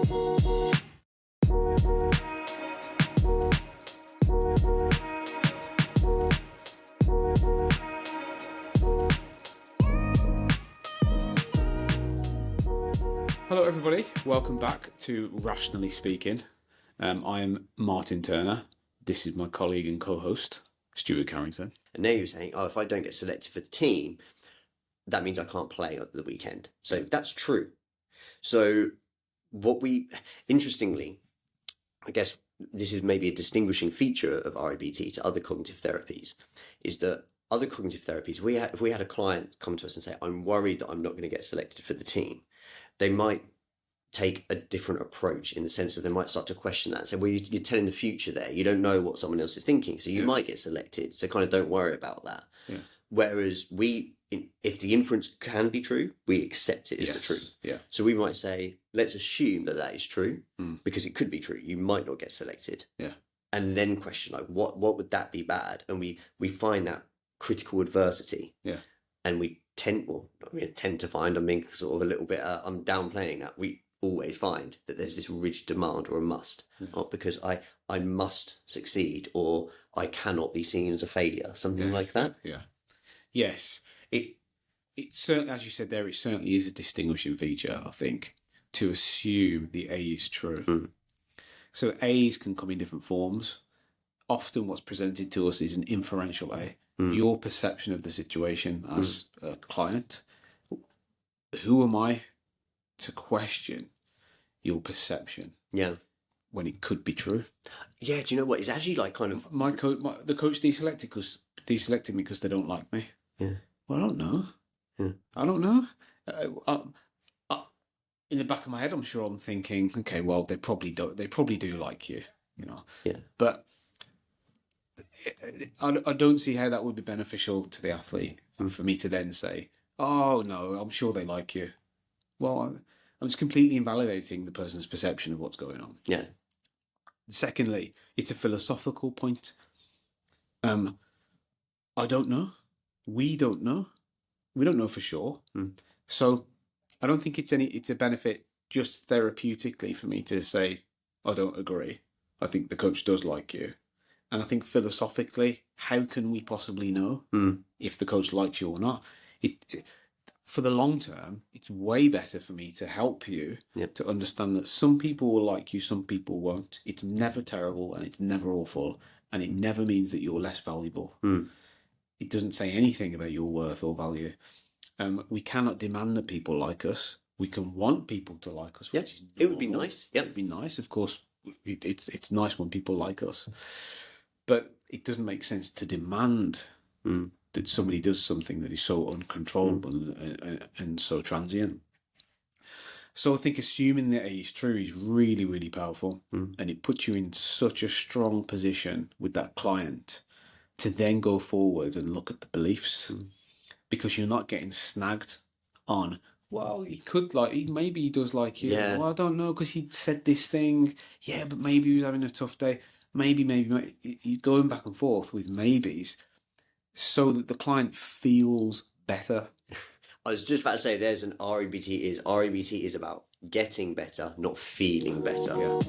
Hello everybody, welcome back to Rationally Speaking. I am Martin Turner. This is my colleague and co-host, Stuart Carrington. And now you're saying, oh, if I don't get selected for the team, that means I can't play at the weekend. So that's true. So interestingly, I guess this is maybe a distinguishing feature of REBT to other cognitive therapies, is that other cognitive therapies, if we had a client come to us and say, I'm worried that I'm not going to get selected for the team, they might take a different approach in the sense that they might start to question that and say, well, you're telling the future there. You don't know what someone else is thinking, so you might get selected. So kind of don't worry about that. Yeah. Whereas if the inference can be true, we accept it as the truth. Yeah. So we might say, let's assume that is true because it could be true. You might not get selected. Yeah. And then question like, what would that be bad? And we find that critical adversity. Yeah. And we tend to find, I'm being sort of a little bit, I'm downplaying that. We always find that there's this rigid demand or a must, not because I must succeed or I cannot be seen as a failure, something like that. Yeah. Yes. It certainly, as you said there, it certainly is a distinguishing feature, I think, to assume the A is true. So A's can come in different forms. Often what's presented to us is an inferential A. Your perception of the situation as a client. Who am I to question your perception? Yeah. When it could be true. Yeah, do you know what? It's actually like kind of... The coach deselected me because they don't like me. Yeah. Well, I don't know. Yeah. I don't know. In the back of my head, I'm sure I'm thinking, okay, well, they probably do like you, you know. Yeah. But I don't see how that would be beneficial to the athlete for me to then say, oh, no, I'm sure they like you. Well, I'm just completely invalidating the person's perception of what's going on. Yeah. Secondly, it's a philosophical point. I don't know. We don't know. We don't know for sure. So I don't think it's a benefit just therapeutically for me to say, I don't agree. I think the coach does like you. And I think philosophically, how can we possibly know if the coach likes you or not? For the long term, it's way better for me to help you to understand that some people will like you, some people won't. It's never terrible and it's never awful, and it never means that you're less valuable. It doesn't say anything about your worth or value. We cannot demand that people like us. We can want people to like us. Yeah, it would be nice. Yeah, it would be nice. Of course, it's nice when people like us. But it doesn't make sense to demand that somebody does something that is so uncontrollable and so transient. So I think assuming that A is true is really, really powerful. And it puts you in such a strong position with that client to then go forward and look at the beliefs. Because you're not getting snagged on, well, maybe he does like you. Yeah. Well, I don't know, because he said this thing. Yeah, but maybe he was having a tough day. Maybe. You're going back and forth with maybes so that the client feels better. I was just about to say, there's an REBT. REBT is about getting better, not feeling better. Yeah.